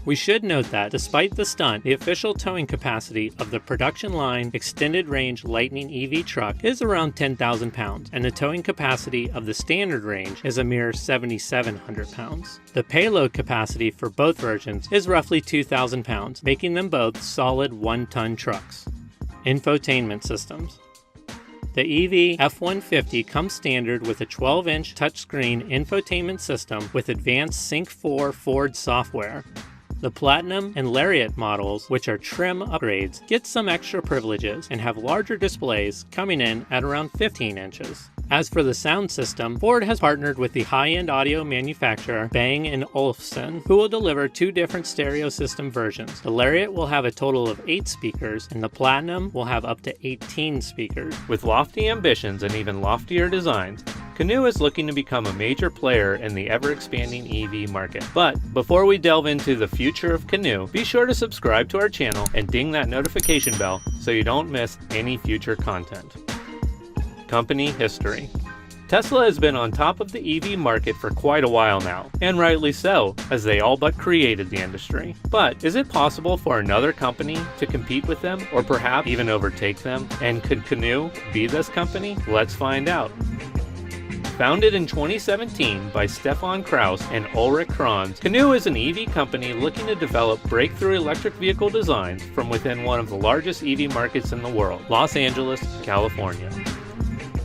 We should note that, despite the stunt, the official towing capacity of the production line extended range Lightning EV truck is around 10,000 pounds, and the towing capacity of the standard range is a mere 7,700 pounds. The payload capacity for both versions is roughly 2,000 pounds, making them both solid 1-ton trucks. Infotainment systems. The EV F-150 comes standard with a 12-inch touchscreen infotainment system with advanced Sync 4 Ford software. The Platinum and Lariat models, which are trim upgrades, get some extra privileges and have larger displays coming in at around 15 inches. As for the sound system, Ford has partnered with the high-end audio manufacturer Bang & Olufsen, who will deliver 2 different stereo system versions. The Lariat will have a total of 8 speakers, and the Platinum will have up to 18 speakers. With lofty ambitions and even loftier designs, CANOO is looking to become a major player in the ever-expanding EV market. But before we delve into the future of CANOO, be sure to subscribe to our channel and ding that notification bell so you don't miss any future content. Company history. Tesla has been on top of the EV market for quite a while now, and rightly so, as they all but created the industry. But is it possible for another company to compete with them, or perhaps even overtake them? And could CANOO be this company? Let's find out. Founded in 2017 by Stefan Kraus and Ulrich Kranz, CANOO is an EV company looking to develop breakthrough electric vehicle designs from within one of the largest EV markets in the world, Los Angeles, California.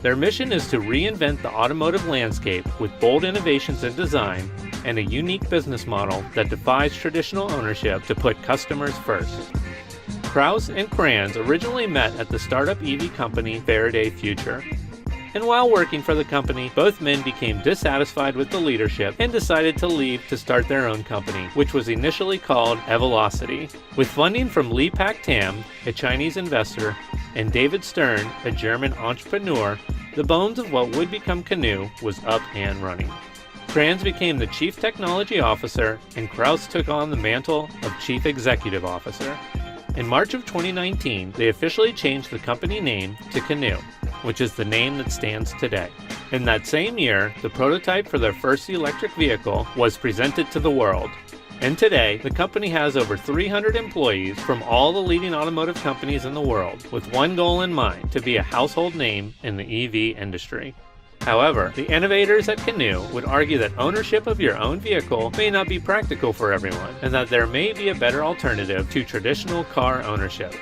Their mission is to reinvent the automotive landscape with bold innovations in design and a unique business model that defies traditional ownership to put customers first. Kraus and Kranz originally met at the startup EV company Faraday Future. And while working for the company, both men became dissatisfied with the leadership and decided to leave to start their own company, which was initially called eVelocity. With funding from Li Pak Tam, a Chinese investor, and David Stern, a German entrepreneur, the bones of what would become CANOO was up and running. Kranz became the Chief Technology Officer, and Kraus took on the mantle of Chief Executive Officer. In March of 2019, they officially changed the company name to CANOO, which is the name that stands today. In that same year, the prototype for their first electric vehicle was presented to the world. And today, the company has over 300 employees from all the leading automotive companies in the world, with one goal in mind: to be a household name in the EV industry. However, the innovators at CANOO would argue that ownership of your own vehicle may not be practical for everyone, and that there may be a better alternative to traditional car ownership.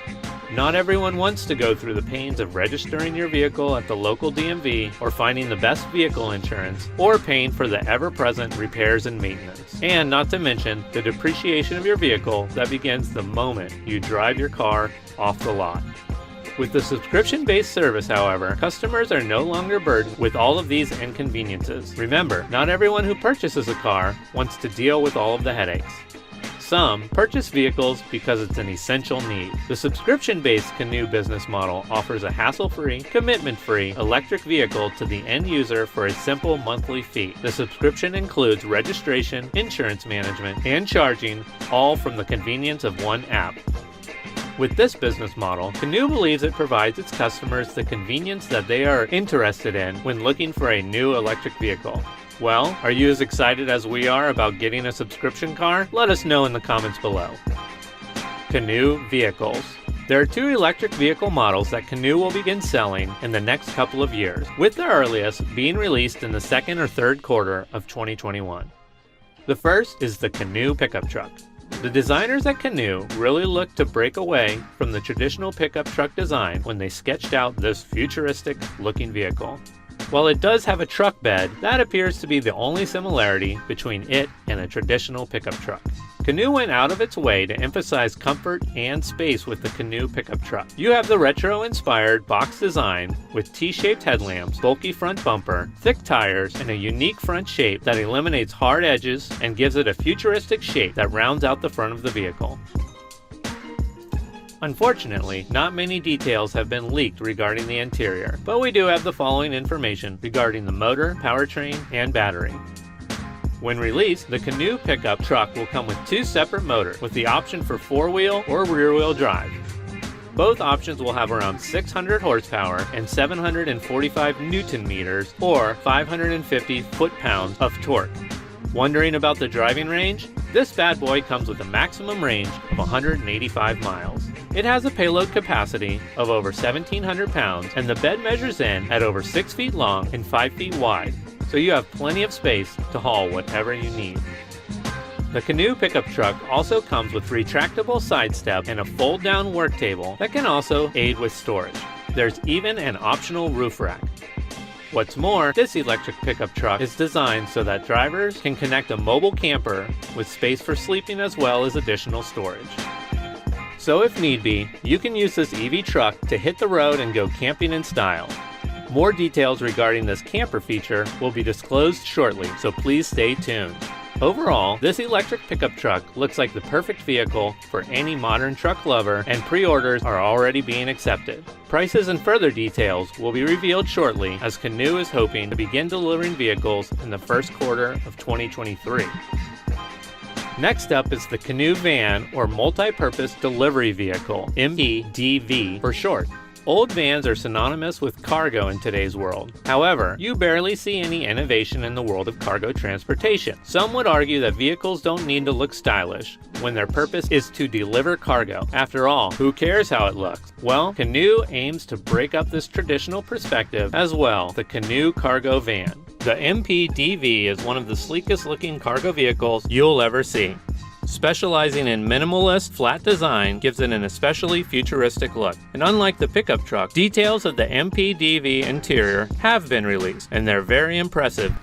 Not everyone wants to go through the pains of registering your vehicle at the local DMV, or finding the best vehicle insurance, or paying for the ever-present repairs and maintenance. And not to mention the depreciation of your vehicle that begins the moment you drive your car off the lot. With the subscription-based service, however, customers are no longer burdened with all of these inconveniences. Remember, not everyone who purchases a car wants to deal with all of the headaches. Some purchase vehicles because it's an essential need. The subscription-based CANOO business model offers a hassle-free, commitment-free electric vehicle to the end user for a simple monthly fee. The subscription includes registration, insurance management, and charging, all from the convenience of one app. With this business model, CANOO believes it provides its customers the convenience that they are interested in when looking for a new electric vehicle. Well, are you as excited as we are about getting a subscription car? Let us know in the comments below. CANOO vehicles. There are 2 electric vehicle models that CANOO will begin selling in the next couple of years, with the earliest being released in the second or third quarter of 2021. The first is the CANOO pickup truck. The designers at CANOO really looked to break away from the traditional pickup truck design when they sketched out this futuristic-looking vehicle. While it does have a truck bed, that appears to be the only similarity between it and a traditional pickup truck. CANOO went out of its way to emphasize comfort and space with the CANOO pickup truck. You have the retro-inspired box design with T-shaped headlamps, bulky front bumper, thick tires, and a unique front shape that eliminates hard edges and gives it a futuristic shape that rounds out the front of the vehicle. Unfortunately, not many details have been leaked regarding the interior, but we do have the following information regarding the motor, powertrain, and battery. When released, the CANOO pickup truck will come with 2 separate motors, with the option for 4-wheel or rear-wheel drive. Both options will have around 600 horsepower and 745 Newton meters, or 550 foot-pounds of torque. Wondering about the driving range? This bad boy comes with a maximum range of 185 miles. It has a payload capacity of over 1,700 pounds, and the bed measures in at over 6 feet long and 5 feet wide, so you have plenty of space to haul whatever you need. The CANOO pickup truck also comes with retractable side step and a fold-down work table that can also aid with storage. There's even an optional roof rack. What's more, this electric pickup truck is designed so that drivers can connect a mobile camper with space for sleeping as well as additional storage. So if need be, you can use this EV truck to hit the road and go camping in style. More details regarding this camper feature will be disclosed shortly, so please stay tuned. Overall, this electric pickup truck looks like the perfect vehicle for any modern truck lover, and pre-orders are already being accepted. Prices and further details will be revealed shortly, as CANOO is hoping to begin delivering vehicles in the first quarter of 2023. Next up is the CANOO van, or multi-purpose delivery vehicle, MPDV for short. Old vans are synonymous with cargo in today's world. However, you barely see any innovation in the world of cargo transportation. Some would argue that vehicles don't need to look stylish when their purpose is to deliver cargo. After all, who cares how it looks? Well, CANOO aims to break up this traditional perspective as well, the CANOO cargo van. The MPDV is one of the sleekest looking cargo vehicles you'll ever see. Specializing in minimalist, flat design gives it an especially futuristic look. And unlike the pickup truck, details of the MPDV interior have been released, and they're very impressive.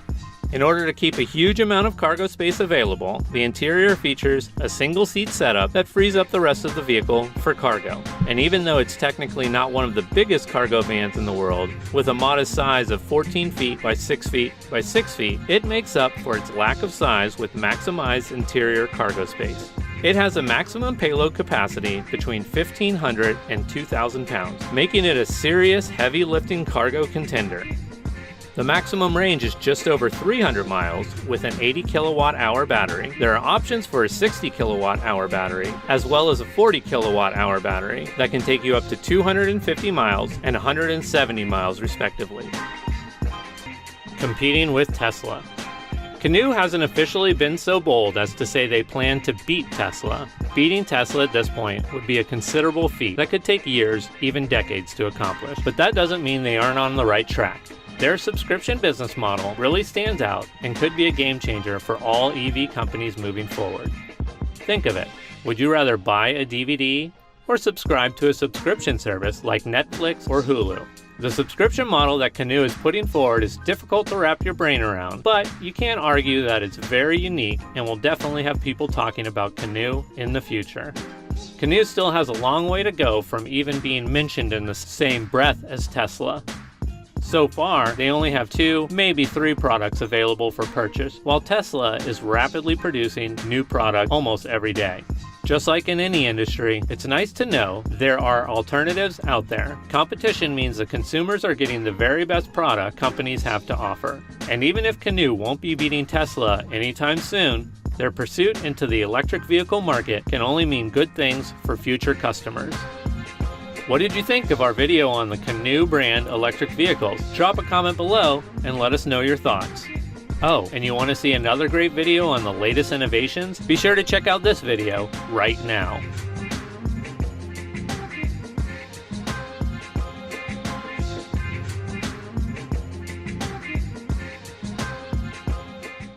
In order to keep a huge amount of cargo space available, the interior features a single seat setup that frees up the rest of the vehicle for cargo. And even though it's technically not one of the biggest cargo vans in the world, with a modest size of 14 feet by 6 feet by 6 feet, it makes up for its lack of size with maximized interior cargo space. It has a maximum payload capacity between 1,500 and 2,000 pounds, making it a serious heavy lifting cargo contender. The maximum range is just over 300 miles with an 80 kilowatt hour battery. There are options for a 60 kilowatt hour battery, as well as a 40 kilowatt hour battery that can take you up to 250 miles and 170 miles respectively. Competing with Tesla. CANOO hasn't officially been so bold as to say they plan to beat Tesla. Beating Tesla at this point would be a considerable feat that could take years, even decades to accomplish. But that doesn't mean they aren't on the right track. Their subscription business model really stands out and could be a game changer for all EV companies moving forward. Think of it. Would you rather buy a DVD or subscribe to a subscription service like Netflix or Hulu? The subscription model that CANOO is putting forward is difficult to wrap your brain around, but you can't argue that it's very unique and will definitely have people talking about CANOO in the future. CANOO still has a long way to go from even being mentioned in the same breath as Tesla. So far, they only have 2, maybe 3 products available for purchase, while Tesla is rapidly producing new products almost every day. Just like in any industry, it's nice to know there are alternatives out there. Competition means the consumers are getting the very best product companies have to offer. And even if CANOO won't be beating Tesla anytime soon, their pursuit into the electric vehicle market can only mean good things for future customers. What did you think of our video on the CANOO brand electric vehicles? Drop a comment below and let us know your thoughts. Oh, and you want to see another great video on the latest innovations? Be sure to check out this video right now.